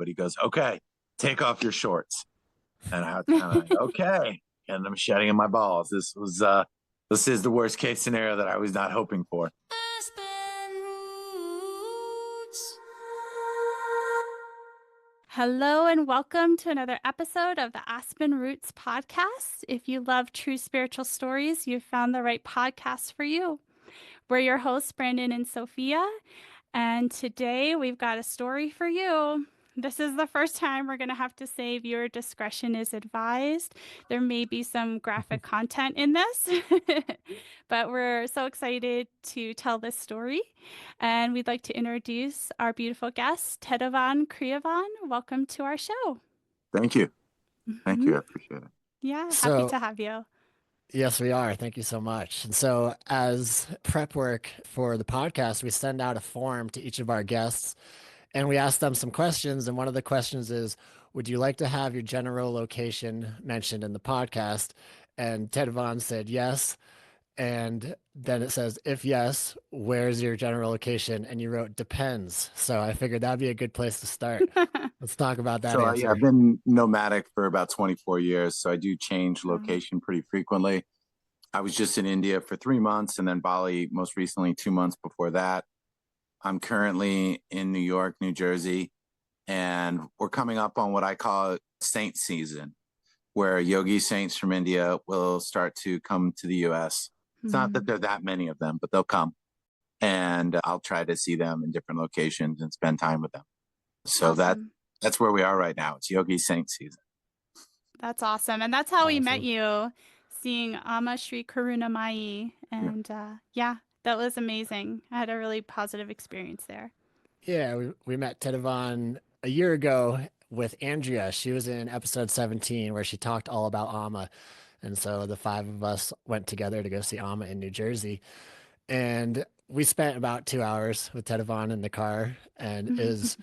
but he goes, okay, take off your shorts. And I was kind of like, okay. And I'm shedding in my balls. This is the worst case scenario that I was not hoping for. Hello and welcome to another episode of the Aspen Roots podcast. If you love true spiritual stories, you've found the right podcast for you. We're your hosts, Brandon and Sophia, and today we've got a story for you. This is the first time we're going to have to say viewer discretion is advised. There may be some graphic content in this, but we're so excited to tell this story. And we'd like to introduce our beautiful guest, TE'DEVAN Kriyavan. Welcome to our show. Thank you. Thank you. I appreciate it. Yeah, happy to have you. Yes, we are. Thank you so much. And so as prep work for the podcast, we send out a form to each of our guests and we ask them some questions. And one of the questions is, would you like to have your general location mentioned in the podcast? And TE'DEVAN said yes. And then it says, if yes, where's your general location? And you wrote depends. So I figured that'd be a good place to start. Let's talk about that answer. Yeah, I've been nomadic for about 24 years. So I do change location pretty frequently. I was just in India for 3 months and then Bali most recently 2 months before that. I'm currently in New York, New Jersey, and we're coming up on what I call saint season, where yogi saints from India will start to come to the U.S. It's not that there are that many of them, but they'll come. And I'll try to see them in different locations and spend time with them. So awesome. That's where we are right now. It's yogi saint season. That's awesome. And that's how we met you, seeing Amma Shri Karunamayi. And that was amazing. I had a really positive experience there. Yeah, we met TE'DEVAN a year ago with Andrea. She was in episode 17 where she talked all about Amma. And so the five of us went together to go see Amma in New Jersey. And we spent about 2 hours with TE'DEVAN in the car, and it was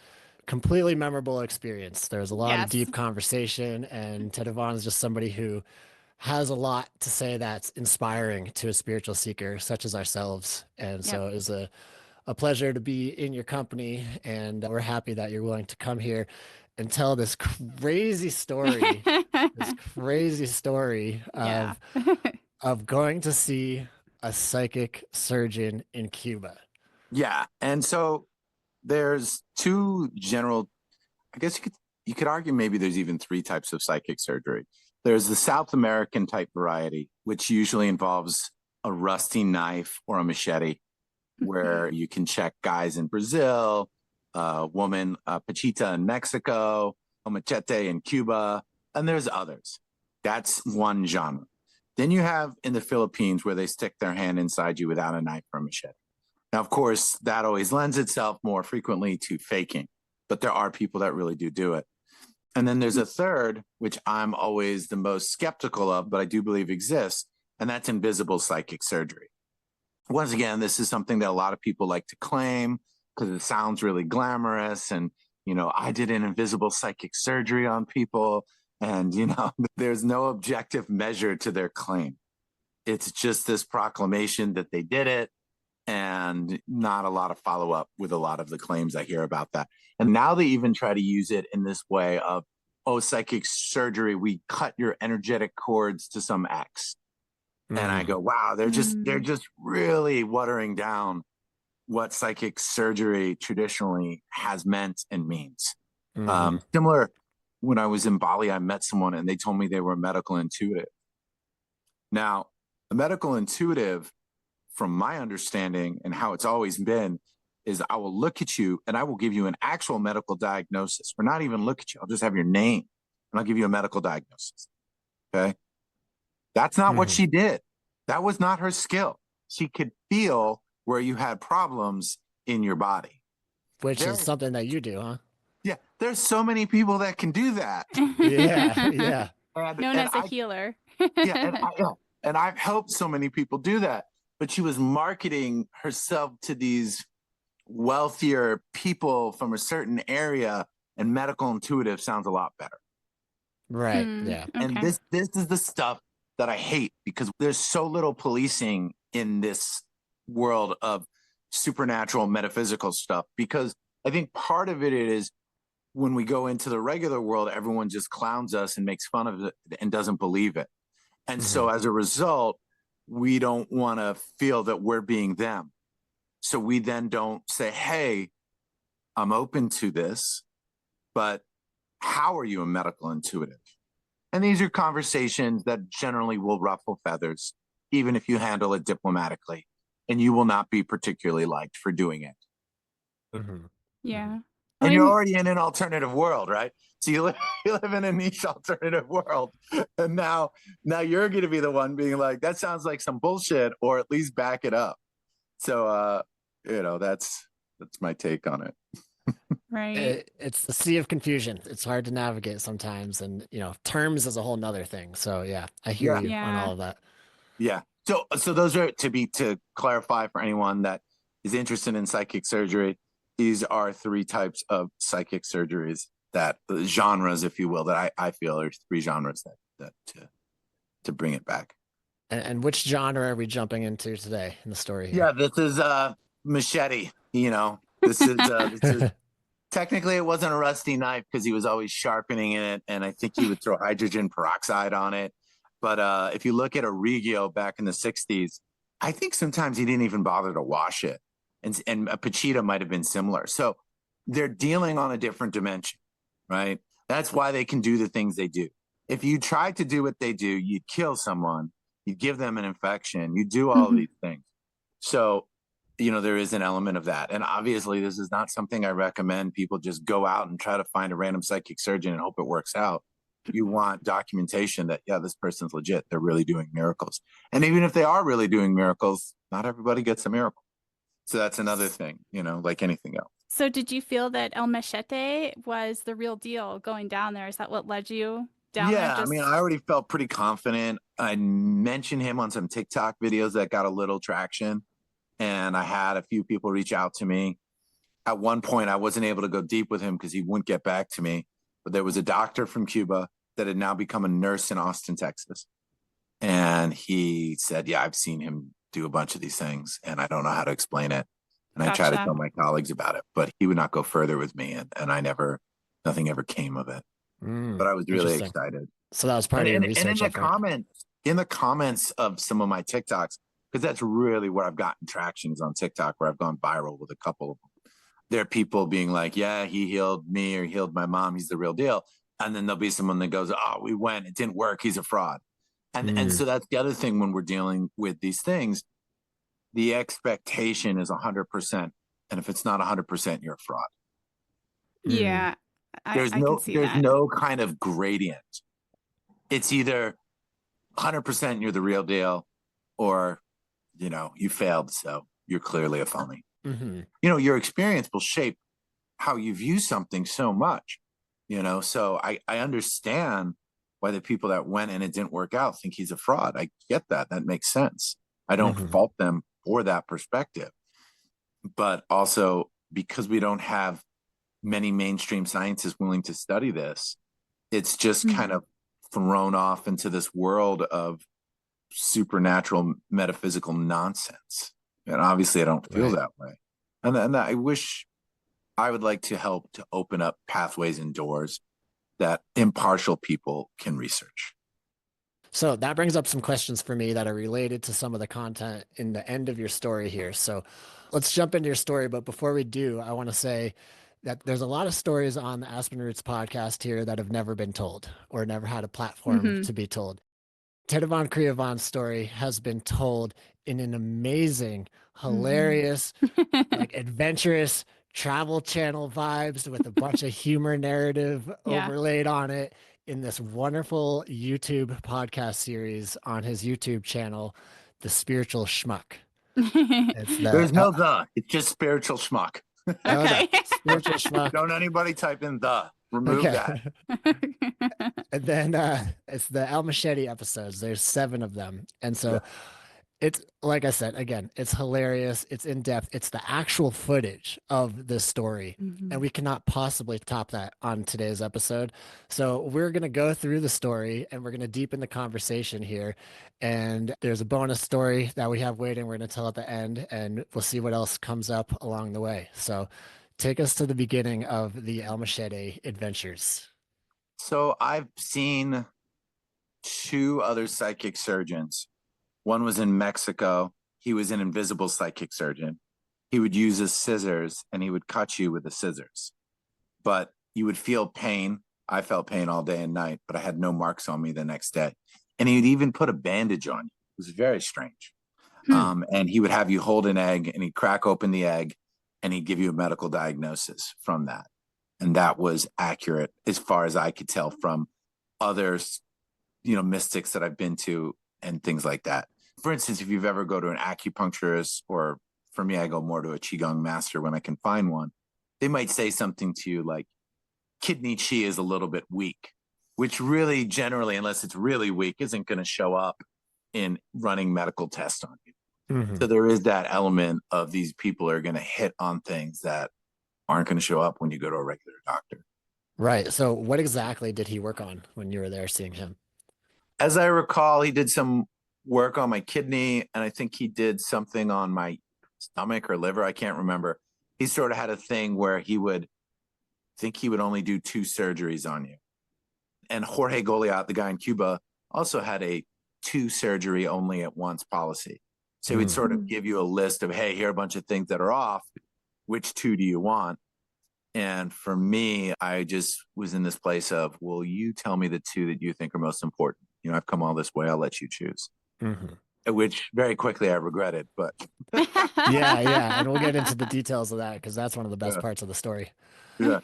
completely memorable experience. There was a lot of deep conversation, and TE'DEVAN is just somebody who has a lot to say that's inspiring to a spiritual seeker such as ourselves. And so it was a pleasure to be in your company, and we're happy that you're willing to come here and tell this crazy story, of going to see a psychic surgeon in Cuba. Yeah. And so there's two general, I guess you could argue maybe there's even three types of psychic surgery. There's the South American type variety, which usually involves a rusty knife or a machete, where you can check guys in Brazil, woman, Pachita in Mexico, a MACHETE in Cuba, and there's others. That's one genre. Then you have in the Philippines where they stick their hand inside you without a knife or a machete. Now, of course, that always lends itself more frequently to faking, but there are people that really do it. And then there's a third, which I'm always the most skeptical of, but I do believe exists, and that's invisible psychic surgery. Once again, this is something that a lot of people like to claim because it sounds really glamorous. And, I did an invisible psychic surgery on people. And, there's no objective measure to their claim. It's just this proclamation that they did it and not a lot of follow-up with a lot of the claims I hear about that. And now they even try to use it in this way of, psychic surgery, we cut your energetic cords to some X. And I go, wow, they're just really watering down what psychic surgery traditionally has meant and means. Similar, when I was in Bali, I met someone and they told me they were a medical intuitive. Now, a medical intuitive, from my understanding and how it's always been, is I will look at you and I will give you an actual medical diagnosis, or not even look at you. I'll just have your name and I'll give you a medical diagnosis. Okay. That's not what she did. That was not her skill. She could feel where you had problems in your body. Which is something that you do, huh? Yeah. There's so many people that can do that. Yeah. Known as a healer. And I've helped so many people do that. But she was marketing herself to these wealthier people from a certain area, and medical intuitive sounds a lot better. Right. Yeah. Okay. And this is the stuff that I hate, because there's so little policing in this world of supernatural metaphysical stuff. Because I think part of it is when we go into the regular world, everyone just clowns us and makes fun of it and doesn't believe it. And so as a result, we don't want to feel that we're being them. So we then don't say, hey, I'm open to this, but how are you a medical intuitive? And these are conversations that generally will ruffle feathers, even if you handle it diplomatically, and you will not be particularly liked for doing it. Yeah. And you're already in an alternative world, right? So you live in a niche alternative world. And now you're going to be the one being like, that sounds like some bullshit, or at least back it up. So, that's my take on it. Right. It's the sea of confusion. It's hard to navigate sometimes. And, terms is a whole nother thing. So yeah, I hear you on all of that. Yeah. So those are to clarify for anyone that is interested in psychic surgery. These are 3 types of psychic surgeries, that genres, if you will, that I feel are 3 genres that to bring it back. And which genre are we jumping into today in the story here? Yeah, this is Machete. This is technically it wasn't a rusty knife because he was always sharpening it, and I think he would throw hydrogen peroxide on it. But if you look at Origio back in the 60s, I think sometimes he didn't even bother to wash it. And a Pachita might have been similar. So they're dealing on a different dimension, right? That's why they can do the things they do. If you tried to do what they do, you'd kill someone, you'd give them an infection, you do all of these things. So, there is an element of that. And obviously, this is not something I recommend people just go out and try to find a random psychic surgeon and hope it works out. You want documentation that, yeah, this person's legit. They're really doing miracles. And even if they are really doing miracles, not everybody gets a miracle. So that's another thing, like anything else. So did you feel that El Machete was the real deal going down there? Is that what led you down there? Yeah, I mean, I already felt pretty confident. I mentioned him on some TikTok videos that got a little traction, and I had a few people reach out to me. At one point, I wasn't able to go deep with him because he wouldn't get back to me. But there was a doctor from Cuba that had now become a nurse in Austin, Texas. And he said, yeah, I've seen him do a bunch of these things, and I don't know how to explain it. And I tried to tell my colleagues about it, but he would not go further with me, and nothing ever came of it. But I was really excited. So that was part of your research. And in the comments of some of my TikToks, because that's really where I've gotten traction, is on TikTok, where I've gone viral with a couple of them. There are people being like, yeah, he healed me or healed my mom. He's the real deal. And then there'll be someone that goes, oh, we went, it didn't work. He's a fraud. And so that's the other thing when we're dealing with these things. The expectation is 100%. And if it's not 100%, you're a fraud. Yeah. There's no kind of gradient. It's either 100% you're the real deal, or, you failed. So you're clearly a phony. Your experience will shape how you view something so much, so I understand why the people that went and it didn't work out think he's a fraud. I get that. That makes sense. I don't fault them for that perspective. But also, because we don't have many mainstream scientists willing to study this, it's just kind of thrown off into this world of supernatural metaphysical nonsense. And obviously I don't feel that way. And I wish I would like to help to open up pathways and doors that impartial people can research. So that brings up some questions for me that are related to some of the content in the end of your story here. So let's jump into your story. But before we do, I want to say that there's a lot of stories on the Aspen Roots podcast here that have never been told or never had a platform to be told. TE'DEVAN Kriyavan's story has been told in an amazing, hilarious, adventurous Travel Channel vibes with a bunch of humor narrative overlaid on it in this wonderful YouTube podcast series on his YouTube channel, The Spiritual Schmuck. There's no the. It's just spiritual schmuck. Okay. Spiritual Schmuck. Don't anybody type in the. Remove that. And then it's the El Machete episodes. There's 7 of them. And so it's, like I said, again, it's hilarious. It's in depth. It's the actual footage of this story. And we cannot possibly top that on today's episode. So we're going to go through the story and we're going to deepen the conversation here. And there's a bonus story that we have waiting. We're going to tell at the end, and we'll see what else comes up along the way. So take us to the beginning of the El Machete adventures. So I've seen two other psychic surgeons. One was in Mexico. He was an invisible psychic surgeon. He would use his scissors and he would cut you with the scissors. But you would feel pain. I felt pain all day and night, but I had no marks on me the next day. And he would even put a bandage on you. It was very strange. And he would have you hold an egg and he'd crack open the egg and he'd give you a medical diagnosis from that. And that was accurate as far as I could tell from others, mystics that I've been to and things like that. For instance, if you've ever go to an acupuncturist, or for me, I go more to a Qigong master when I can find one, they might say something to you like kidney Qi is a little bit weak, which really generally, unless it's really weak, isn't going to show up in running medical tests on you. Mm-hmm. So there is that element of these people are going to hit on things that aren't going to show up when you go to a regular doctor. Right. So what exactly did he work on when you were there seeing him? As I recall, he did some work on my kidney, and I think he did something on my stomach or liver. I can't remember. He sort of had a thing where he would only do 2 surgeries on you. And Jorge Goliat, the guy in Cuba, also had a 2 surgery only at once policy. So he'd sort of give you a list of, hey, here are a bunch of things that are off. Which 2 do you want? And for me, I just was in this place of, well, you tell me the 2 that you think are most important. I've come all this way. I'll let you choose. Mm-hmm. Which very quickly I regretted, but yeah. And we'll get into the details of that because that's one of the best parts of the story. Yeah.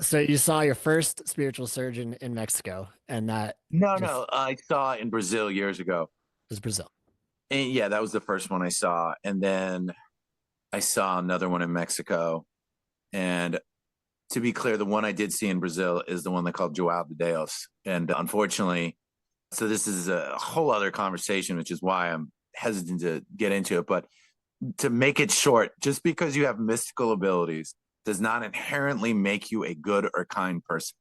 So you saw your first spiritual surgeon in Mexico, and that No, I saw in Brazil years ago. It was Brazil. And yeah, that was the first one I saw. And then I saw another one in Mexico. And to be clear, the one I did see in Brazil is the one they called Joao de Deus. And unfortunately, so this is a whole other conversation, which is why I'm hesitant to get into it. But to make it short, just because you have mystical abilities does not inherently make you a good or kind person.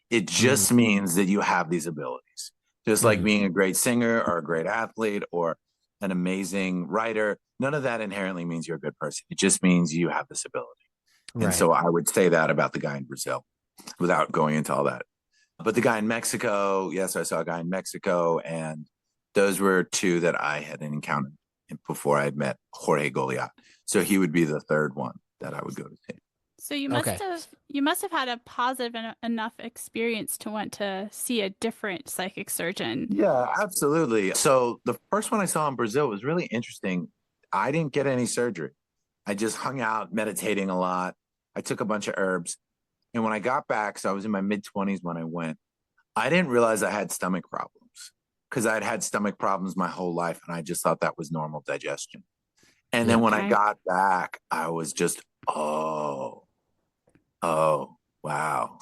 It just means that you have these abilities. Just like being a great singer or a great athlete or an amazing writer, none of that inherently means you're a good person. It just means you have this ability. Right. And so I would say that about the guy in Brazil without going into all that. But the guy in Mexico, yes, I saw a guy in Mexico, and those were 2 that I had encountered before I had met Jorge Goliat. So he would be the 3rd one that I would go to see. So you must have had a positive enough experience to want to see a different psychic surgeon. Yeah, absolutely. So the first one I saw in Brazil was really interesting. I didn't get any surgery. I just hung out meditating a lot. I took a bunch of herbs. And when I got back, so I was in my mid-20s when I went, I didn't realize I had stomach problems because I'd had stomach problems my whole life. And I just thought that was normal digestion. And then when I got back, I was just, oh, wow.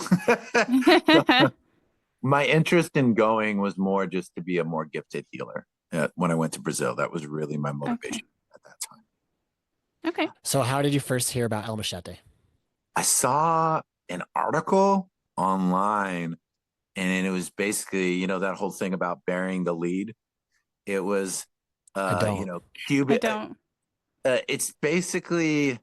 My interest in going was more just to be a more gifted healer. When I went to Brazil, that was really my motivation at that time. Okay. So how did you first hear about El Machete? I saw an article online, and it was basically, that whole thing about burying the lead. It was, Cuba. I don't. It's basically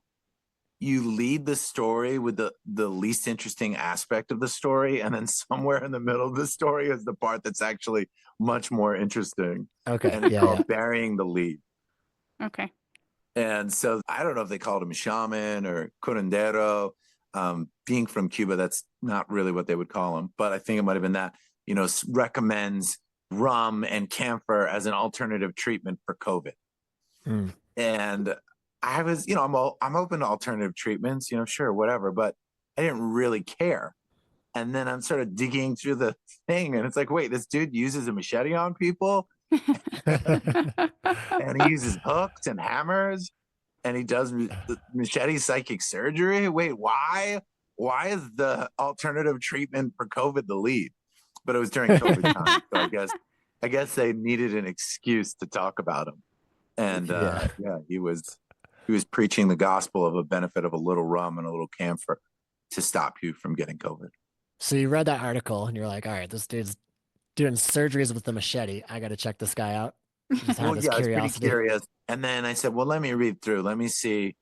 you lead the story with the least interesting aspect of the story, and then somewhere in the middle of the story is the part that's actually much more interesting. Okay. And it's called burying the lead. Okay. And so I don't know if they called him a shaman or curandero. Being from Cuba, that's not really what they would call him, but I think it might have been that, recommends rum and camphor as an alternative treatment for COVID. And I was, I'm open to alternative treatments, sure, whatever, but I didn't really care. And then I'm sort of digging through the thing, and it's like, wait, this dude uses a machete on people? And he uses hooks and hammers, and he does machete psychic surgery. Wait, why is the alternative treatment for COVID the lead? But it was during COVID time, so I guess they needed an excuse to talk about him. And he was preaching the gospel of a benefit of a little rum and a little camphor to stop you from getting COVID. So you read that article and you're like, all right, this dude's doing surgeries with the machete. I got to check this guy out. I was pretty curious. And then I said, well, let me read through. Let me see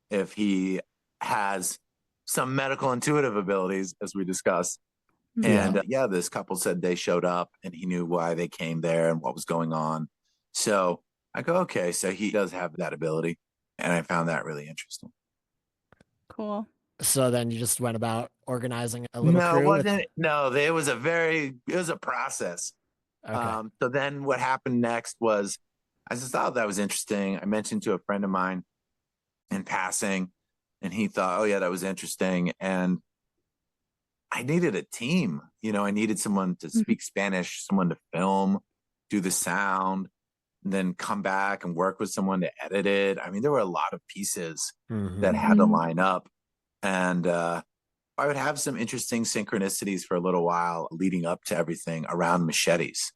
if he has some medical intuitive abilities, as we discussed. Yeah. And yeah, this couple said they showed up and he knew why they came there and what was going on. So I go, okay, so he does have that ability. And I found that really interesting. Cool. So then you just went about organizing a little No, it crew with... wasn't. No, it was a process. Okay. So then what happened next was I just thought that was interesting. I mentioned to a friend of mine in passing, and he thought, oh, yeah, that was interesting. And I needed a team. I needed someone to speak Spanish, someone to film, do the sound, and then come back and work with someone to edit it. I mean, there were a lot of pieces that had to line up. And I would have some interesting synchronicities for a little while leading up to everything around machetes.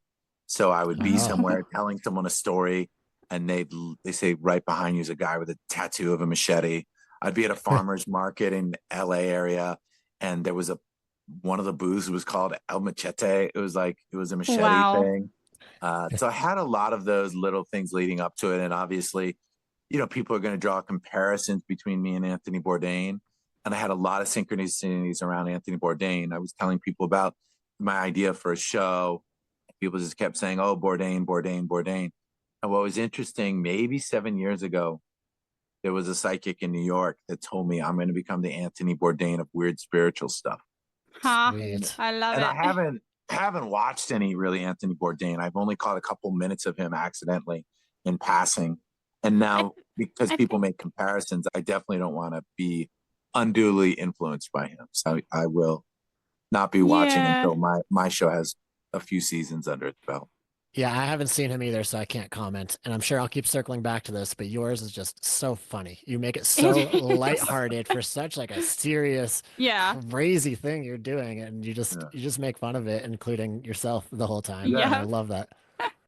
So I would be somewhere telling someone a story, and they say right behind you is a guy with a tattoo of a machete. I'd be at a farmer's market in LA area, and there was one of the booths was called El Machete. It was a machete thing. So I had a lot of those little things leading up to it. And obviously, people are going to draw comparisons between me and Anthony Bourdain. And I had a lot of synchronicities around Anthony Bourdain. I was telling people about my idea for a show. People just kept saying, oh, Bourdain, Bourdain, Bourdain. And what was interesting, maybe 7 years ago, there was a psychic in New York that told me I'm going to become the Anthony Bourdain of weird spiritual stuff. Sweet. I love And it. I haven't watched any really Anthony Bourdain. I've only caught a couple minutes of him accidentally in passing. And now, because people make comparisons, I definitely don't want to be unduly influenced by him. So I will not be watching until my show has a few seasons under its belt. Yeah, I haven't seen him either, so I can't comment. And I'm sure I'll keep circling back to this, but yours is just so funny. You make it so lighthearted for such like a serious, crazy thing you're doing, and you just make fun of it, including yourself the whole time. Yeah. And I love that.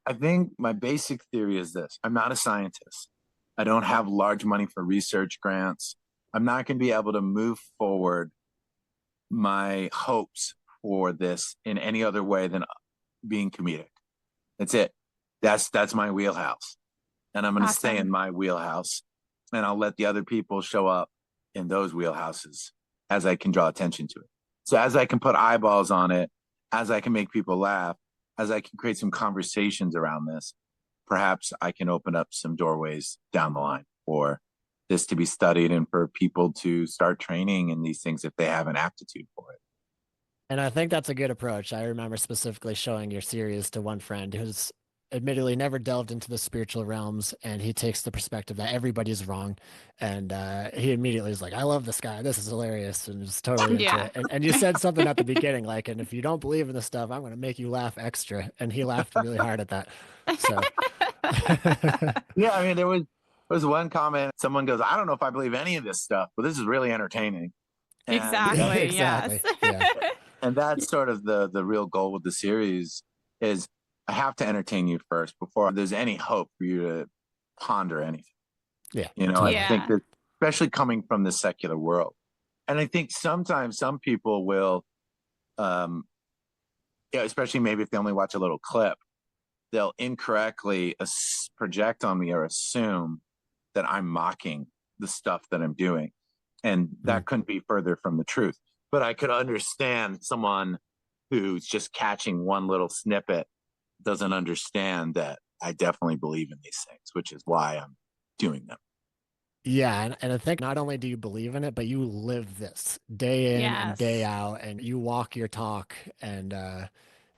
I think my basic theory is this. I'm not a scientist. I don't have large money for research grants. I'm not going to be able to move forward my hopes for this in any other way than being comedic. That's it. That's my wheelhouse. And I'm going to stay in my wheelhouse, and I'll let the other people show up in those wheelhouses as I can draw attention to it. So as I can put eyeballs on it, as I can make people laugh, as I can create some conversations around this, perhaps I can open up some doorways down the line for this to be studied and for people to start training in these things if they have an aptitude for it. And I think that's a good approach. I remember specifically showing your series to one friend who's admittedly never delved into the spiritual realms, and he takes the perspective that everybody's wrong. And he immediately was like, I love this guy. This is hilarious. And just totally into it. And you said something at the beginning, like, and if you don't believe in this stuff, I'm going to make you laugh extra. And he laughed really hard at that. So yeah, I mean, there was one comment. Someone goes, I don't know if I believe any of this stuff, but this is really entertaining. And exactly. Yes. Yeah. And that's sort of the real goal with the series is I have to entertain you first before there's any hope for you to ponder anything. Yeah. I think that especially coming from the secular world. And I think sometimes some people will, especially maybe if they only watch a little clip, they'll incorrectly project on me or assume that I'm mocking the stuff that I'm doing. And that couldn't be further from the truth. But I could understand someone who's just catching one little snippet doesn't understand that I definitely believe in these things, which is why I'm doing them. Yeah. And I think not only do you believe in it, but you live this day in and day out, and you walk your talk, and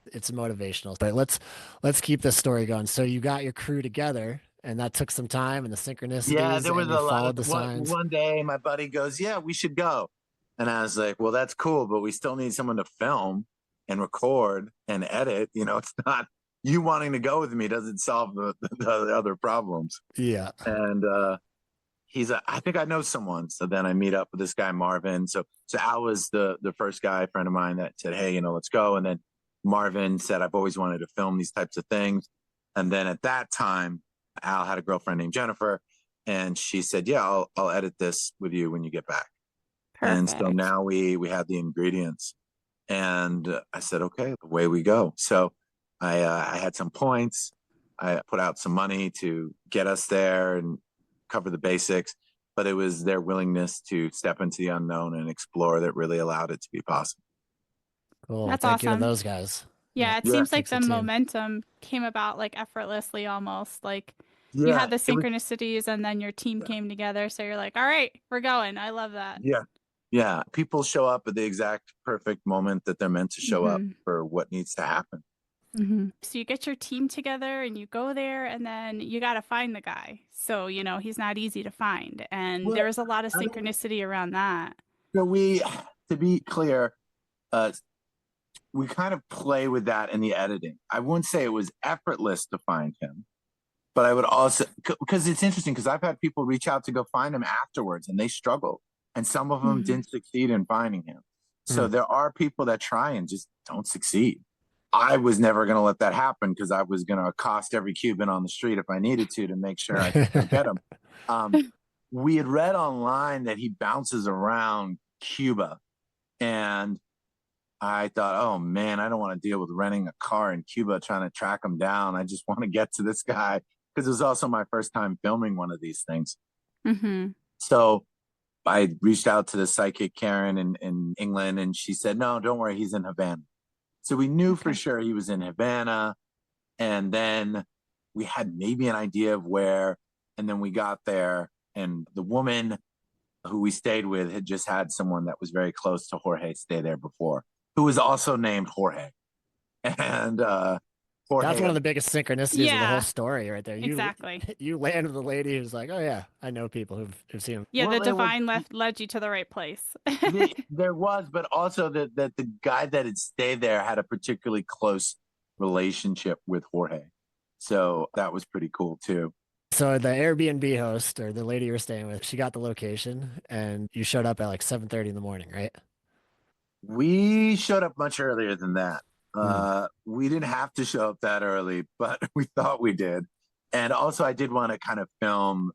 it's motivational. But let's keep this story going. So you got your crew together, and that took some time, and the synchronicities. Yeah, there was a lot of the signs. One day my buddy goes, yeah, we should go. And I was like, well, that's cool, but we still need someone to film and record and edit. It's not you wanting to go with me doesn't solve the other problems. Yeah. And I think I know someone. So then I meet up with this guy, Marvin. So Al was the first guy, friend of mine, that said, hey, let's go. And then Marvin said, I've always wanted to film these types of things. And then at that time, Al had a girlfriend named Jennifer, and she said, yeah, I'll edit this with you when you get back. Perfect. And so now we had the ingredients, and I said, okay, away we go. So I had some points. I put out some money to get us there and cover the basics. but it was their willingness to step into the unknown and explore that really allowed it to be possible. Cool. That's Thank you to awesome. those guys. Yeah, it Yeah. seems like Takes a the team. momentum came about like effortlessly almost. Like you Yeah, had the it was, synchronicities and then your team came together. So you're like, all right, we're going. I love that. yeah. People show up at the exact perfect moment that they're meant to show up Mhm. for what needs to happen. So you get your team together and you go there and then you got to find the guy. So, you know, he's not easy to find. And Well, there was a lot of I don't- synchronicity around that. So to be clear, we kind of play with that in the editing. I wouldn't say it was effortless to find him, but I would also, because it's interesting, because I've had people reach out to go find him afterwards and they struggled. And some of them Mhm. didn't succeed in finding him. So Mm. there are people that try and just don't succeed. I was never going to let that happen because I was going to accost every Cuban on the street if I needed to make sure I could go get him. We had read online that he bounces around Cuba, and I thought, oh man, I don't want to deal with renting a car in Cuba trying to track him down. I just want to get to this guy because it was also my first time filming one of these things. So I reached out to the psychic Karen in England, and she said, no, don't worry, he's in Havana. So we knew for sure he was in Havana. And then we had maybe an idea of where, and then we got there, and the woman who we stayed with had just had someone that was very close to Jorge stay there before, who was also named Jorge. And Jorge, That's one of the biggest synchronicities of the whole Yeah, story right there. exactly. You land with a lady who's like, oh yeah, I know people who've seen him. Yeah, well, the it was, divine led you to the right place. there was, but also that the guy that had stayed there had a particularly close relationship with Jorge. So that was pretty cool too. So the Airbnb host or the lady you were staying with, she got the location and you showed up at like 7:30 in the morning, right? We showed up much earlier than that. Mm. We didn't have to show up that early, but we thought we did. And also I did want to kind of film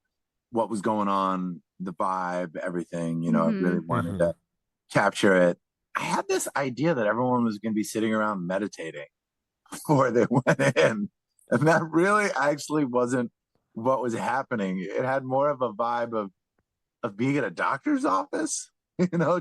what was going on, the vibe, everything, I really wanted to capture it. I had this idea that everyone was going to be sitting around meditating before they went in. And that really actually wasn't what was happening. It had more of a vibe of being at a doctor's office,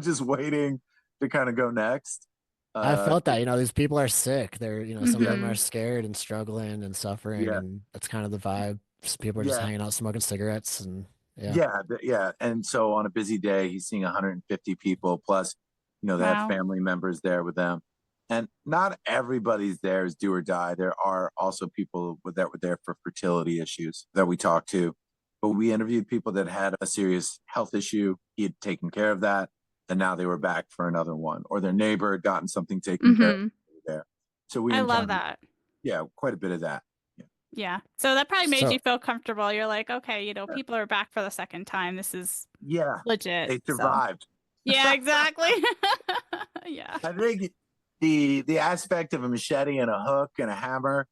just waiting to kind of go next. I felt that, these people are sick. They're, some of them are Mhm. scared and struggling and suffering, Yeah, and that's kind of the vibe. Just people are just yeah, hanging out, smoking cigarettes, and yeah. yeah. And so on a busy day, he's seeing 150 people plus, they have Wow. family members there with them. And not everybody's there is do or die. There are also people that were there for fertility issues that we talked to. But we interviewed people that had a serious health issue. He had taken care of that. And now they were back for another one. Or their neighbor had gotten something taken care of there. So we I love encountered, that. quite a bit of that. Yeah. So that probably made So you feel comfortable. You're like, okay, people are back for the second time. This is Yeah, legit. they So survived. yeah, exactly. Yeah. I think the aspect of a machete and a hook and a hammer,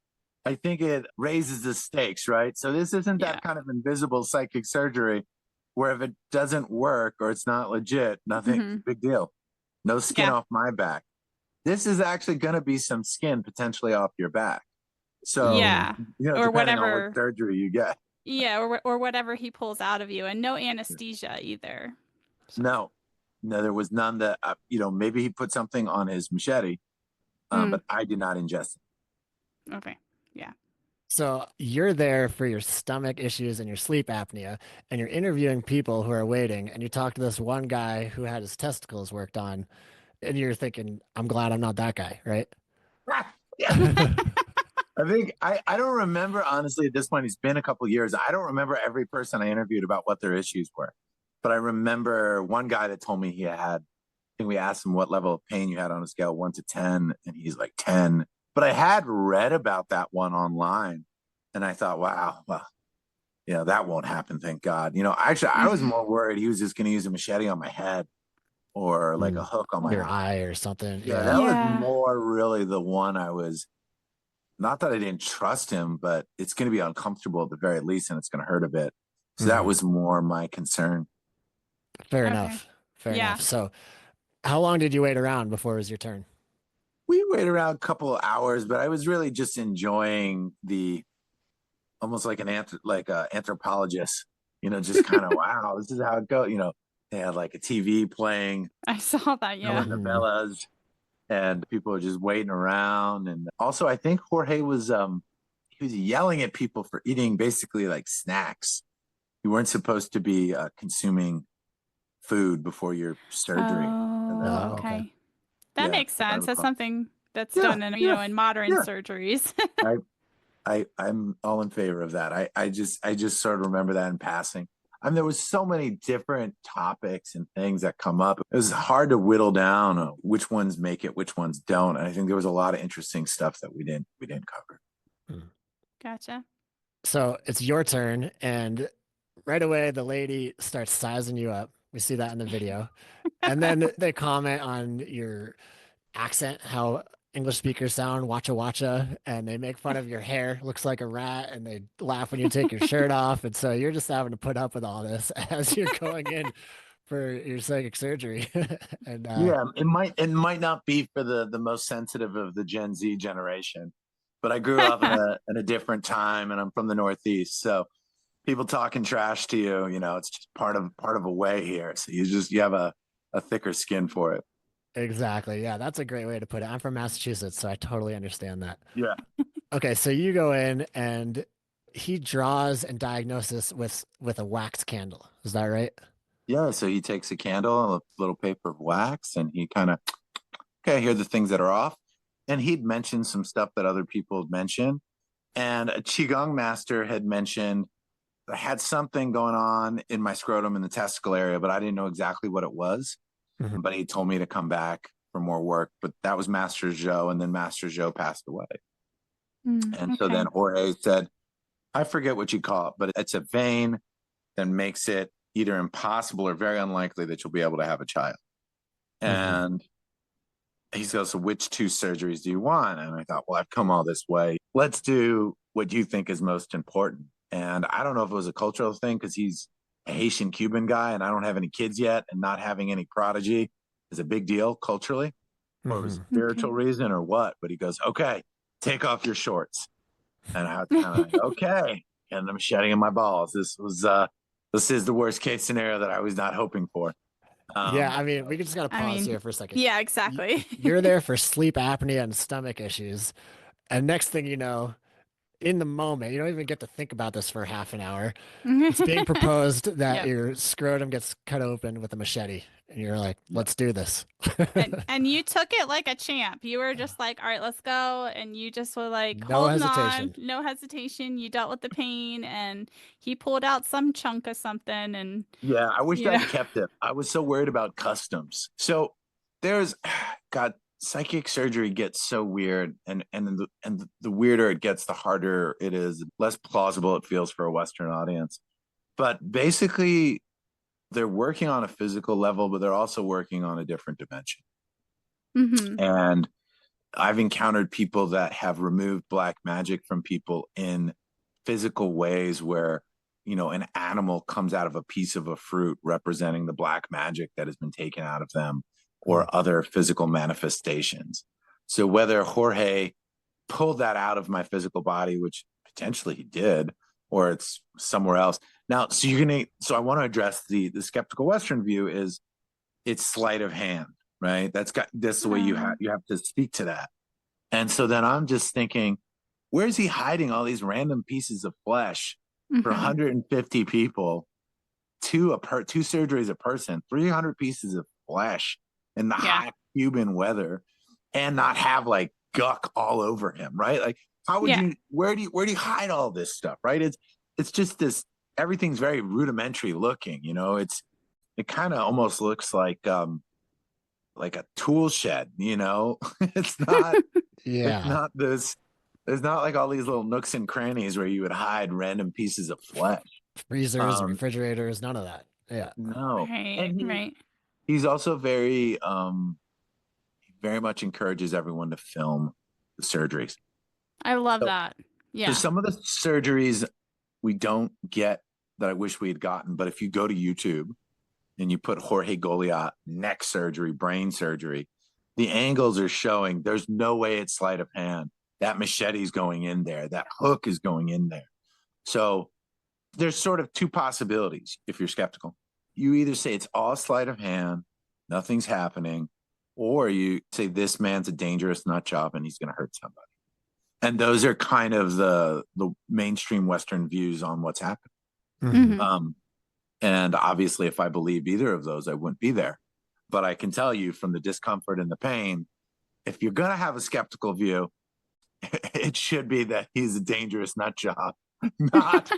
I think it raises the stakes, right? So this isn't Yeah. that kind of invisible psychic surgery where if it doesn't work or it's not legit, nothing, big deal. No skin Yeah. off my back. This is actually going to be some skin potentially off your back. So, Yeah. Or depending on whatever. what surgery you get. Yeah, or whatever he pulls out of you, and no anesthesia either. So. No, there was none that, maybe he put something on his machete, but I did not ingest it. Okay. Yeah. So you're there for your stomach issues and your sleep apnea, and you're interviewing people who are waiting, and you talk to this one guy who had his testicles worked on, and you're thinking, I'm glad I'm not that guy, right? Yeah. I think I don't remember, honestly, at this point, it's been a couple of years. I don't remember every person I interviewed about what their issues were. But I remember one guy that told me he had, I think we asked him what level of pain you had on a scale of 1 to 10, and he's like 10. But I had read about that one online, and I thought, wow, well, that won't happen, thank God. Actually, I was more worried he was just going to use a machete on my head or like a hook on my your eye or something. Yeah, Yeah. that was more really the one I was, not that I didn't trust him, but it's going to be uncomfortable at the very least, and it's going to hurt a bit. So that was more my concern. Fair Okay. enough. Fair Yeah. enough. So how long did you wait around before it was your turn? We waited around a couple of hours, but I was really just enjoying almost like an anthropologist, just kind of, wow, this is how it goes. They had like a TV playing, I saw that. Yeah. novellas, and people are just waiting around. And also, I think Jorge was he was yelling at people for eating basically like snacks. You weren't supposed to be consuming food before your surgery. Oh, okay. okay. That makes if I sense. That's recall. something that's Yeah, done in in modern yeah. surgeries. I'm all in favor of that. I just sort of remember that in passing. I mean, there was so many different topics and things that come up. It was hard to whittle down which ones make it, which ones don't. And I think there was a lot of interesting stuff that we didn't cover. Gotcha. So it's your turn, and right away the lady starts sizing you up. We see that in the video. And then they comment on your accent, how English speakers sound, watcha watcha, and they make fun of your hair, looks like a rat, and they laugh when you take your shirt off. And so you're just having to put up with all this as you're going in for your psychic surgery. And Yeah, it might not be for the most sensitive of the Gen Z generation, but I grew up in a different time, and I'm from the Northeast, so people talking trash to you, it's just part of a way here. So you have a thicker skin for it. exactly. Yeah, that's a great way to put it. I'm from Massachusetts, so I totally understand that. Yeah. Okay, so you go in and he draws and diagnoses with a wax candle. Is that right? Yeah, so he takes a candle, a little paper of wax, and he kind of, okay, here are the things that are off. And he'd mentioned some stuff that other people had mentioned. And a Qigong master had mentioned I had something going on in my scrotum in the testicle area, but I didn't know exactly what it was. Mhm. But he told me to come back for more work. But that was Master Zhou, and then Master Zhou passed away. And so then Jorge said, I forget what you call it, but it's a vein that makes it either impossible or very unlikely that you'll be able to have a child. And he goes, so which two surgeries do you want? And I thought, well, I've come all this way. Let's do what you think is most important. And I don't know if it was a cultural thing because he's a Haitian Cuban guy and I don't have any kids yet, and not having any prodigy is a big deal culturally, or it was a spiritual reason or what. But he goes, okay, take off your shorts. And I was kind of like, okay. And I'm shedding in my balls. This is the worst case scenario that I was not hoping for. Yeah, I mean, we just got to pause here for a second. Yeah, exactly. You're there for sleep apnea and stomach issues. And next thing you know, in the moment, you don't even get to think about this for half an hour. It's being proposed that your scrotum gets cut open with a machete. And you're like, let's do this. and you took it like a champ. You were just like, all right, let's go. And you just were like, No holding hesitation. on, no hesitation. You dealt with the pain, and he pulled out some chunk of something. And yeah, I wish I'd kept it. I was so worried about customs. So God, psychic surgery gets so weird, and the weirder it gets, the harder it is, less plausible it feels for a Western audience. But basically, they're working on a physical level, but they're also working on a different dimension. And I've encountered people that have removed black magic from people in physical ways where, an animal comes out of a piece of a fruit representing the black magic that has been taken out of them, or other physical manifestations. So whether Jorge pulled that out of my physical body, which potentially he did, or it's somewhere else. Now, so I want to address the skeptical Western view is it's sleight of hand, right? That's the way you have to speak to that. And so then I'm just thinking, where's he hiding all these random pieces of flesh for 150 people, two surgeries a person, 300 pieces of flesh in the hot Cuban weather, and not have like guck all over him, right? Like, how would you? Where do you hide all this stuff, right? It's just this. Everything's very rudimentary looking, it kind of almost looks like a tool shed, It's not. It's not this. There's not like all these little nooks and crannies where you would hide random pieces of flesh. Freezers, refrigerators, none of that. Yeah. No. Right. He's also very much encourages everyone to film the surgeries. I love that. Yeah. So some of the surgeries we don't get that I wish we had gotten, but if you go to YouTube and you put Jorge Goliat neck surgery, brain surgery, the angles are showing there's no way it's sleight of hand. That machete is going in there. That hook is going in there. So there's sort of two possibilities if you're skeptical. You either say it's all sleight of hand, nothing's happening, or you say this man's a dangerous nut job and he's going to hurt somebody. And those are kind of the mainstream Western views on what's happening. Mhm. And obviously, if I believed either of those, I wouldn't be there. But I can tell you from the discomfort and the pain, if you're going to have a skeptical view, it should be that he's a dangerous nut job, not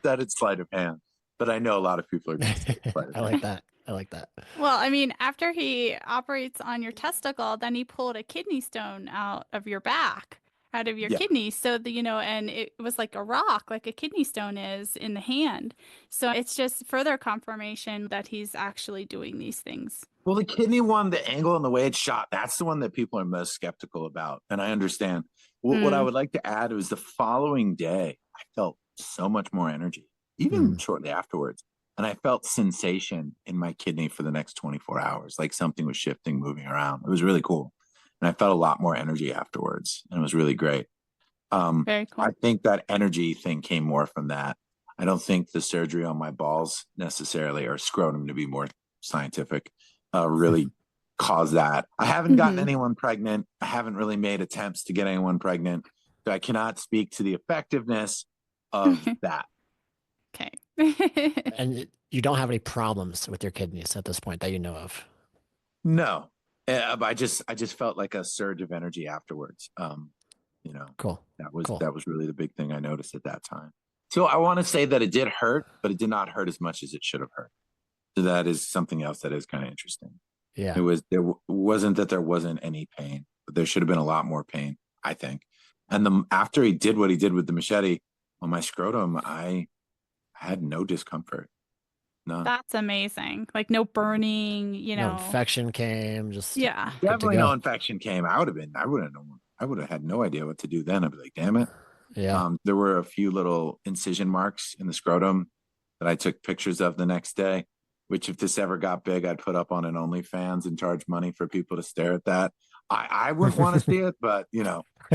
that it's sleight of hand. But I know a lot of people are going to say it's sleight of I hand. like that. I like that. Well, I mean, after he operates on your testicle, then he pulled a kidney stone out of your back, out of your Yeah. kidney. So, and it was like a rock, like a kidney stone is in the hand. So it's just further confirmation that he's actually doing these things. Well, the kidney one, the angle and the way it's shot, that's the one that people are most skeptical about. And I understand. What I would like to add was the following day, I felt so much more energy, even shortly afterwards. And I felt sensation in my kidney for the next 24 hours, like something was shifting, moving around. It was really cool. And I felt a lot more energy afterwards. And it was really great. Very cool. I think that energy thing came more from that. I don't think the surgery on my balls necessarily, or scrotum to be more scientific, really caused that. I haven't gotten anyone pregnant. I haven't really made attempts to get anyone pregnant. So I cannot speak to the effectiveness of that. Okay. And you don't have any problems with your kidneys at this point that you know of? No. I just felt like a surge of energy afterwards. Cool. That was Cool. that was really the big thing I noticed at that time. So I want to say that it did hurt, but it did not hurt as much as it should have hurt. So that is something else that is kind of interesting. Yeah. There wasn't that there wasn't any pain, but there should have been a lot more pain, I think. And after he did what he did with the machete on my scrotum, I had no discomfort. No. That's amazing. Like no burning, No infection came, just Yeah. good to Definitely go. no infection came. I would have had no idea what to do then. I'd be like, damn it. Yeah. There were a few little incision marks in the scrotum that I took pictures of the next day, which if this ever got big, I'd put up on an OnlyFans and charge money for people to stare at that. I wouldn't want to see it, but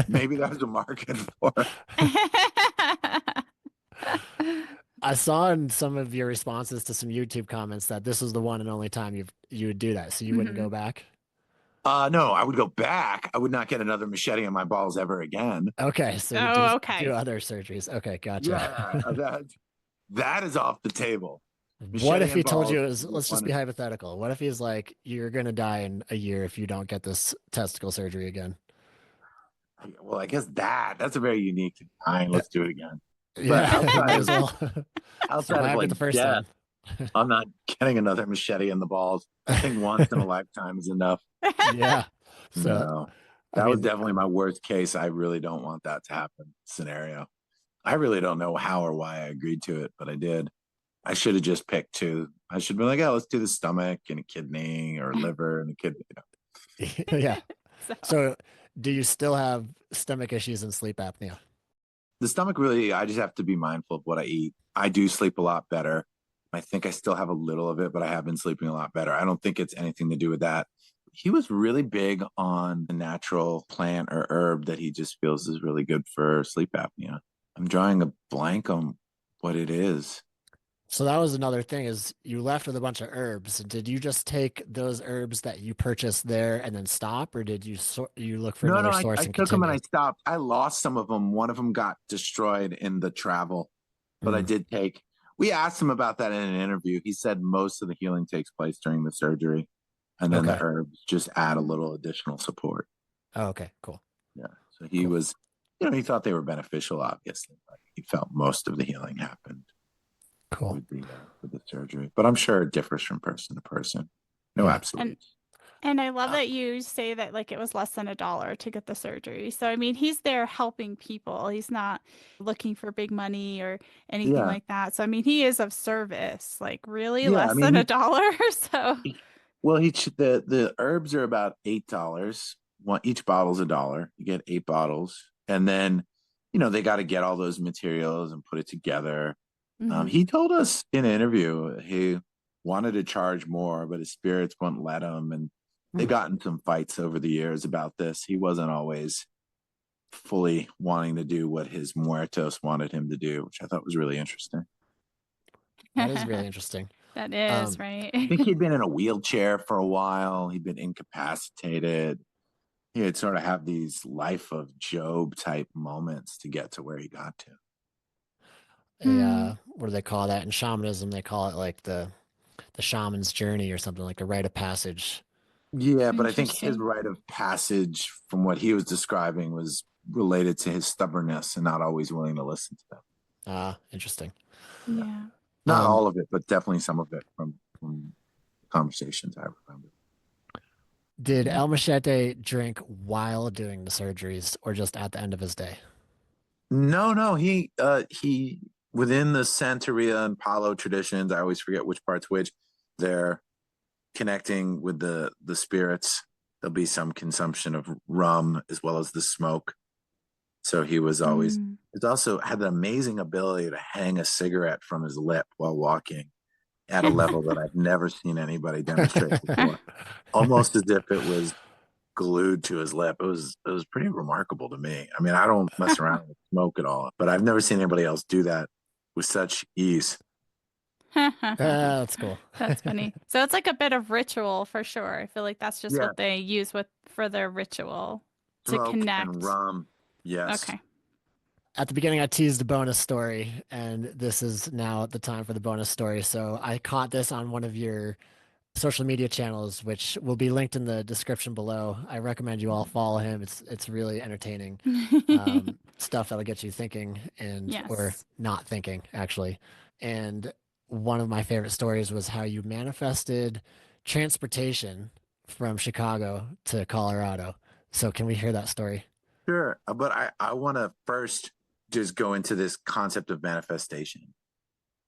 maybe there's a market for it. I saw in some of your responses to some YouTube comments that this was the one and only time you would do that, so you wouldn't go back. No, I would go back. I would not get another machete on my balls ever again. Okay, so you do other surgeries. Okay, gotcha. Yeah, that is off the table. What if he told you, let's just be hypothetical. What if he's like, you're going to die in a year if you don't get this testicle surgery again? Well, I guess that's a very unique time. Let's do it again. Yeah, But outside of like the first death, time. I'm not getting another machete in the balls. I think once in a lifetime is enough. Yeah. So no, that was definitely my worst case. I really don't want that to happen scenario. I really don't know how or why I agreed to it, but I did. I should have just picked two. I should be like, yeah, let's do the stomach and a kidney or liver and a kidney. Yeah. So do you still have stomach issues and sleep apnea? The stomach really, I just have to be mindful of what I eat. I do sleep a lot better. I think I still have a little of it, but I have been sleeping a lot better. I don't think it's anything to do with that. He was really big on the natural plant or herb that he just feels is really good for sleep apnea. I'm drawing a blank on what it is. So that was another thing, is you left with a bunch of herbs. Did you just take those herbs that you purchased there and then stop, or did you look for another source? I took them and I stopped. I lost some of them. One of them got destroyed in the travel, but I did take. We asked him about that in an interview. He said most of the healing takes place during the surgery, and then the herbs just add a little additional support. Oh, okay, cool. Yeah, so he was, he thought they were beneficial, obviously, but he felt most of the healing happened. Cool. With the surgery, but I'm sure it differs from person to person. No, absolutely. And I love that you say that like it was less than $1 to get the surgery. So I mean, he's there helping people. He's not looking for big money or anything like that. So I mean, he is of service. Like really less than $1. So well, the herbs are about $8. Each bottle's $1. You get 8 bottles, and then they got to get all those materials and put it together. He told us in an interview he wanted to charge more, but his spirits wouldn't let him. And they got in some fights over the years about this. He wasn't always fully wanting to do what his muertos wanted him to do, which I thought was really interesting. That is really interesting. That is, Um, right? I think he'd been in a wheelchair for a while. He'd been incapacitated. He'd sort of have these life of Job type moments to get to where he got to. What do they call that in shamanism? They call it like the shaman's journey or something, like a rite of passage. Yeah, but I think his Interesting. rite of passage, from what he was describing, was related to his stubbornnness and not always willing to listen to them. Interesting. Yeah. Yeah. Not Um, all of it, but definitely some of it from conversations I remember. did El Machete drink while doing the surgeries or just at the end of his day? No, he within the Santeria and Palo traditions, I always forget which part's which, they're connecting with the spirits. There'll be some consumption of rum as well as the smoke. So he was always, Mm. it also had the amazing ability to hang a cigarette from his lip while walking at a level that I've never seen anybody demonstrate before. Almost as if it was glued to his lip. It was pretty remarkable to me. I mean, I don't mess around with smoke at all, but I've never seen anybody else do that with such ease. That's cool. That's funny. So it's like a bit of ritual for sure. I feel like that's just Yeah, what they use with for their ritual to smoke and connect. rum. Yes. Okay. At the beginning, I teased a bonus story, and this is now the time for the bonus story. So I caught this on one of your social media channels, which will be linked in the description below. I recommend you all follow him. It's really entertaining stuff that'll get you thinking and or Yes. not thinking actually. And one of my favorite stories was how you manifested transportation from Chicago to Colorado. So can we hear that story? Sure. But I want to first just go into this concept of manifestation.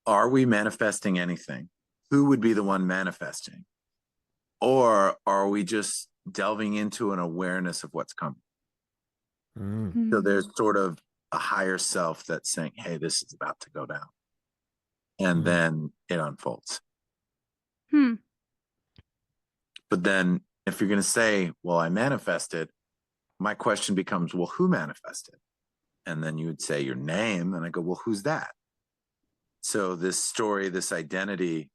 Are we manifesting anything? Who would be the one manifesting? Or are we just delving into an awareness of what's coming? Mm. So Mm. there's sort of a higher self that's saying, hey, this is about to go down. And Mm. then it unfolds. Hmm. But then if you're going to say, well, I manifested, my question becomes, well, who manifested? And then you would say your name. And I go, well, who's that? So this story, this identity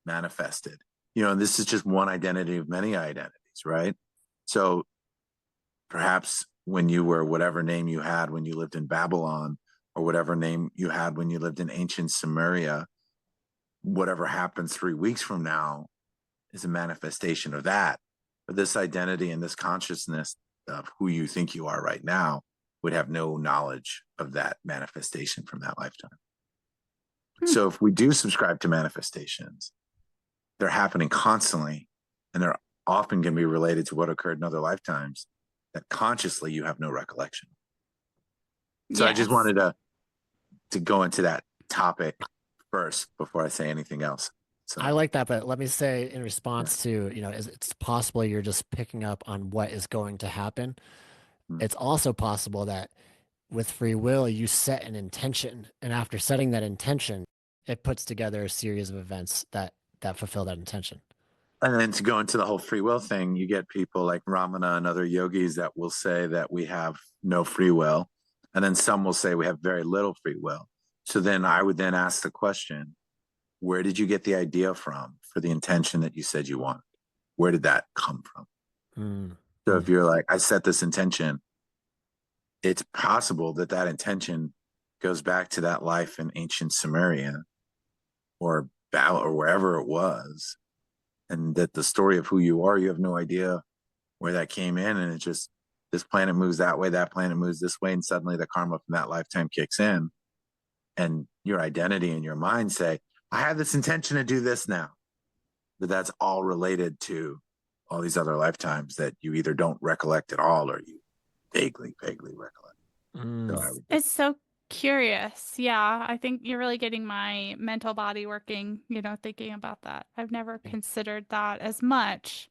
manifested, and this is just one identity of many identities, right? So perhaps when you were whatever name you had when you lived in Babylon, or whatever name you had when you lived in ancient Samaria, whatever happens 3 weeks from now is a manifestation of that. But this identity and this consciousness of who you think you are right now would have no knowledge of that manifestation from that lifetime. So if we do subscribe to manifestations, they're happening constantly, and they're often going to be related to what occurred in other lifetimes that consciously you have no recollection. So I just Yes. wanted to go into that topic first before I say anything else. So I like that, but let me say in response to, it's possible you're just picking up on what is going to happen. It's also possible that with free will, you set an intention, and after setting that intention, it puts together a series of events that fulfill that intention. And then to go into the whole free will thing, you get people like Ramana and other yogis that will say that we have no free will. And then some will say we have very little free will. So then I would then ask the question, where did you get the idea from for the intention that you said you wanted? Where did that come from? So if you're like, I set this intention, it's possible that that intention goes back to that life in ancient Samaria or Babel or wherever it was. And that the story of who you are, you have no idea where that came in. And it's just, this planet moves that way, that planet moves this way. And suddenly the karma from that lifetime kicks in. And your identity and your mind say, I have this intention to do this now. But that's all related to all these other lifetimes that you either don't recollect at all or you vaguely recollect. So It's so curious. Yeah, I think you're really getting my mental body working, thinking about that. I've never considered that as much.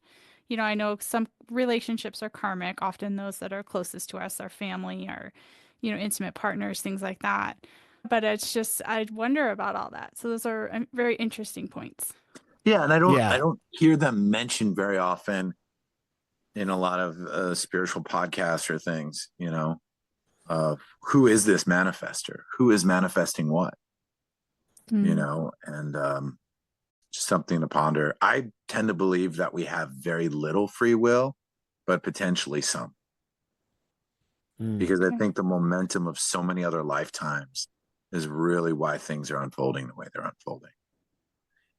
I know some relationships are karmic, often those that are closest to us, our family, our, intimate partners, things like that. But it's just, I wonder about all that. So those are very interesting points. yeah, and I Yeah. don't hear them mentioned very often in a lot of spiritual podcasts or things, who is this manifester? Who is manifesting what? you know, and just something to ponder. I tend to believe that we have very little free will, but potentially some, because I think the momentum of so many other lifetimes is really why things are unfolding the way they're unfolding.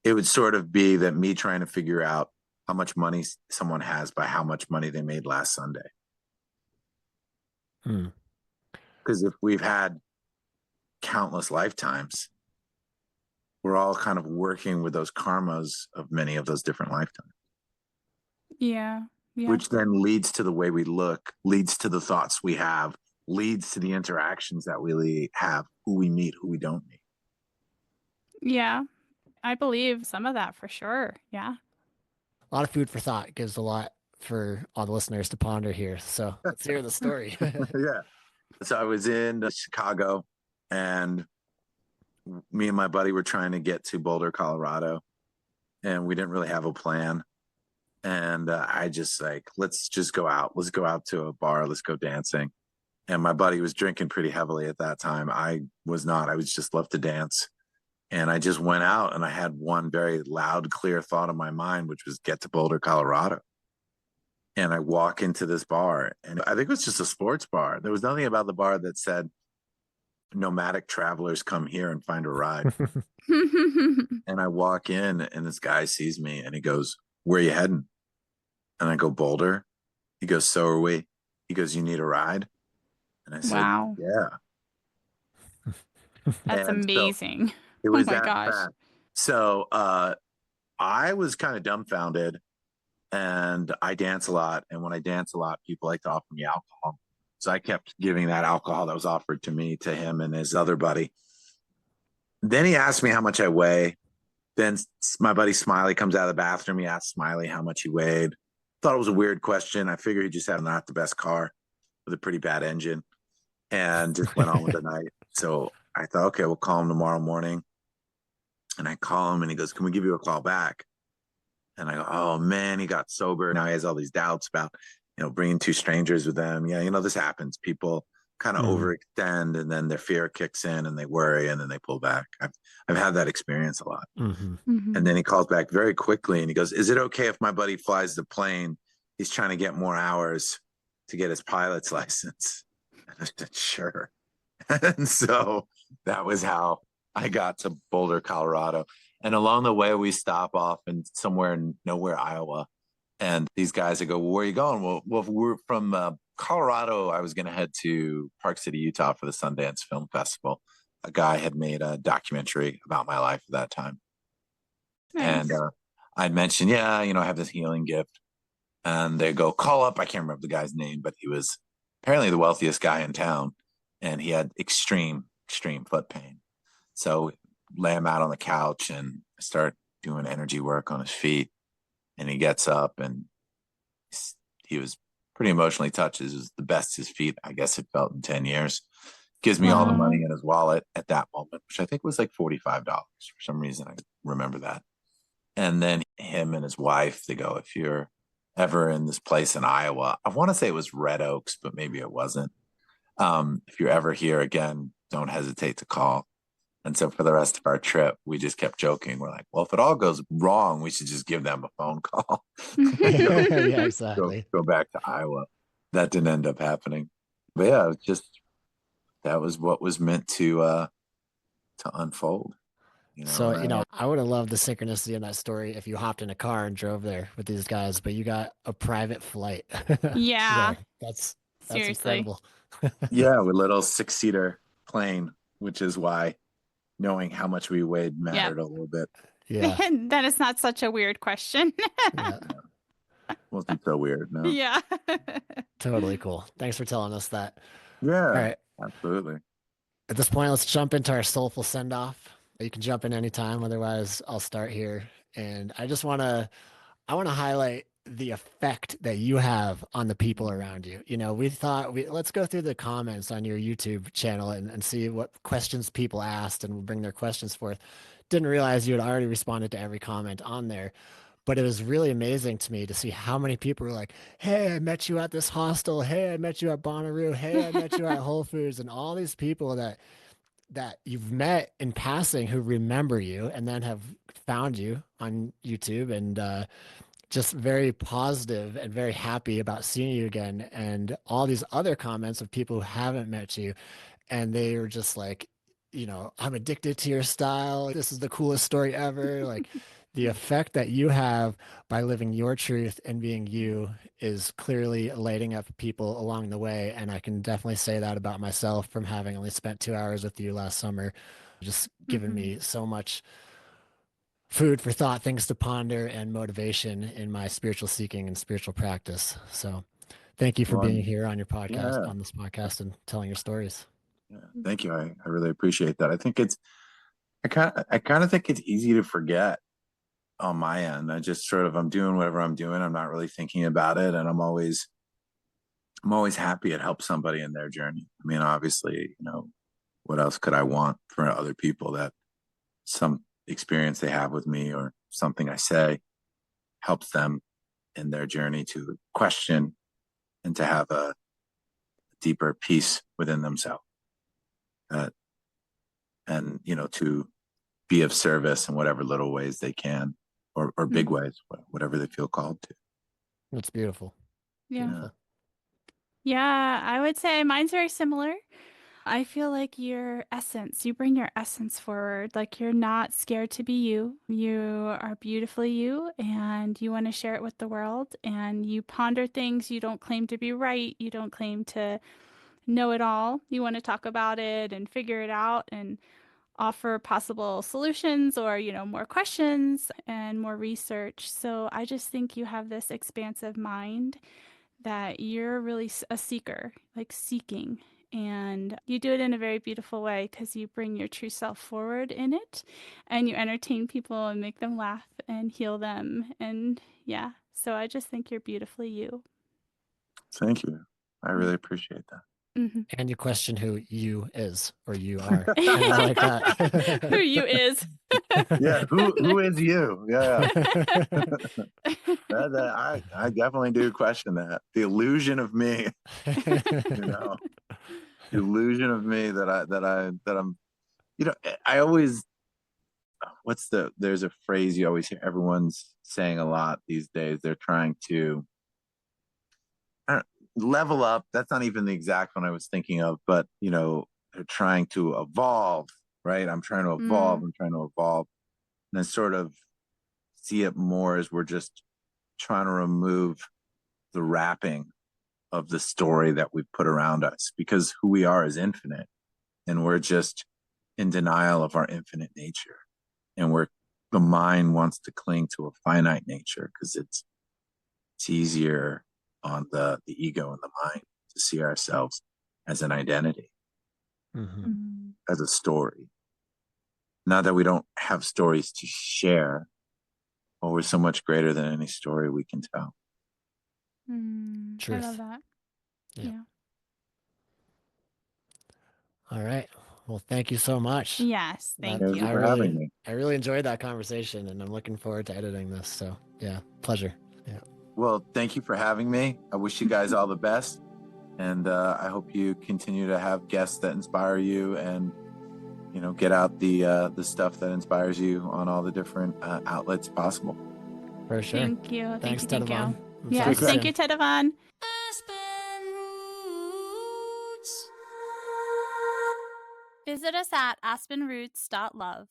It would sort of be that me trying to figure out how much money someone has by how much money they made last Sunday. Because if we've had countless lifetimes, we're all kind of working with those karmas of many of those different lifetimes. Yeah. Which then leads to the way we look, leads to the thoughts we have, leads to the interactions that we have, who we meet, who we don't meet. Yeah. I believe some of that for sure. Yeah. A lot of food for thought, gives a lot for all the listeners to ponder here. So let's hear the story. Yeah. So I was in Chicago, and me and my buddy were trying to get to Boulder, Colorado, and we didn't really have a plan. And I just like, let's just go out. Let's go out to a bar. Let's go dancing. And my buddy was drinking pretty heavily at that time. I was not. I was just love to dance. And I just went out, and I had one very loud, clear thought in my mind, which was get to Boulder, Colorado. And I walk into this bar, and I think it was just a sports bar. There was nothing about the bar that said nomadic travelers come here and find a ride. And I walk in, and this guy sees me, and he goes, "Where are you heading?" And I go, "Boulder." He goes, "So are we." He goes, "You need a ride?" And I said, Wow. "Yeah." That's amazing. So it was my that gosh. fast. So I was kind of dumbfounded, and I dance a lot. And when I dance a lot, people like to offer me alcohol. So I kept giving that alcohol that was offered to me to him and his other buddy. Then he asked me how much I weigh. Then my buddy Smiley comes out of the bathroom. He asked Smiley how much he weighed. Thought it was a weird question. I figured he just had not the best car with a pretty bad engine, and just went on with the night. So I thought, okay, we'll call him tomorrow morning. And I call him, and he goes, "Can we give you a call back?" And I go, "Oh man, he got sober. Now he has all these doubts about, bringing two strangers with them." Yeah, this happens. People kind of overextend, and then their fear kicks in, and they worry, and then they pull back. I've had that experience a lot. And then he calls back very quickly, and he goes, "Is it okay if my buddy flies the plane? He's trying to get more hours to get his pilot's license." And I said, "Sure." And so that was how I got to Boulder, Colorado. And along the way, we stop off in somewhere in nowhere, Iowa. And these guys, I go, "Well, where are you going?" Well, we're from Colorado. I was going to head to Park City, Utah for the Sundance Film Festival. A guy had made a documentary about my life at that time. Nice. And I'd mentioned, yeah, I have this healing gift. And they go, "Call up." I can't remember the guy's name, but he was apparently the wealthiest guy in town. And he had extreme foot pain. So lay him out on the couch, and I start doing energy work on his feet. And he gets up, and he was pretty emotionally touched. It was the best his feet, I guess it felt, in 10 years. Gives me all the money in his wallet at that moment, which I think was like $45. For some reason, I remember that. And then him and his wife, they go, "If you're ever in this place in Iowa," I want to say it was Red Oaks, but maybe it wasn't. "If you're ever here again, don't hesitate to call." And so for the rest of our trip, we just kept joking. We're like, well, if it all goes wrong, we should just give them a phone call. Yeah, exactly. Go back to Iowa. That didn't end up happening. But yeah, it was that was what was meant to unfold. So, I would have loved the synchronicity in that story if you hopped in a car and drove there with these guys, but you got a private flight. Yeah. That's Seriously. incredible. Yeah, with a little 6-seater plane, which is why knowing how much we weighed mattered a little bit. Yeah. Then it's not such a weird question. Yeah. Wasn't so weird, no. Yeah. Totally cool. Thanks for telling us that. Yeah, All right. absolutely. At this point, let's jump into our soulful send off. You can jump in anytime. Otherwise, I'll start here. And I want to highlight the effect that you have on the people around you. We thought let's go through the comments on your YouTube channel and see what questions people asked, and we'll bring their questions forth. Didn't realize you had already responded to every comment on there. But it was really amazing to me to see how many people were like, "Hey, I met you at this hostel. Hey, I met you at Bonnaroo. Hey, I met you at Whole Foods." And all these people that that you've met in passing who remember you and then have found you on YouTube, and just very positive and very happy about seeing you again. And all these other comments of people who haven't met you, and they were just like, I'm addicted to your style. This is the coolest story ever. Like the effect that you have by living your truth and being you is clearly lighting up people along the way. And I can definitely say that about myself from having only spent 2 hours with you last summer, just given me so much food for thought, things to ponder, and motivation in my spiritual seeking and spiritual practice. So thank you for Well, being here on your podcast, yeah, on this podcast, and telling your stories. yeah. Thank you. I really appreciate that. I kind of think it's easy to forget on my end. I'm doing whatever I'm doing. I'm not really thinking about it. And I'm always happy it helps somebody in their journey. I mean, obviously, what else could I want for other people, that some experience they have with me or something I say helps them in their journey to question and to have a deeper peace within themselves. And, to be of service in whatever little ways they can, or big ways, whatever they feel called to. It's beautiful. Yeah. Beautiful. Yeah, I would say mine's very similar. I feel like you bring your essence forward. Like you're not scared to be you. You are beautifully you, and you want to share it with the world. And you ponder things. You don't claim to be right. You don't claim to know it all. You want to talk about it and figure it out and offer possible solutions or, more questions and more research. So I just think you have this expansive mind, that you're really a seeker, like seeking. And you do it in a very beautiful way because you bring your true self forward in it, and you entertain people and make them laugh and heal them. And yeah, so I just think you're beautifully you. Thank you. I really appreciate that. Mm-hmm. And you question who you is or you are. And I like that. Who you is. Yeah, who is you? Yeah. I definitely do question that. The illusion of me, the illusion of me that I'm, I always, there's a phrase you always hear everyone's saying a lot these days. They're trying to level up. That's not even the exact one I was thinking of, but they're trying to evolve, right? I'm trying to evolve. I'm trying to evolve. And then sort of see it more as we're just trying to remove the wrapping of the story that we've put around us, because who we are is infinite, and we're just in denial of our infinite nature. And the mind wants to cling to a finite nature because it's easier on the ego and the mind to see ourselves as an identity, as a story. Not that we don't have stories to share, but we're so much greater than any story we can tell. Truth. I love that. Yeah. All right. Well, thank you so much. Yes, thank Thank you. you for having me. I really enjoyed that conversation, and I'm looking forward to editing this. So yeah, pleasure. Yeah. Well, thank you for having me. I wish you guys all the best. And I hope you continue to have guests that inspire you, and, get out the stuff that inspires you on all the different outlets possible. For sure. Thank you. Thanks, Thank you. TE'DEVAN. Yes, thank you, TE'DEVAN. Visit us at aspenroots.love.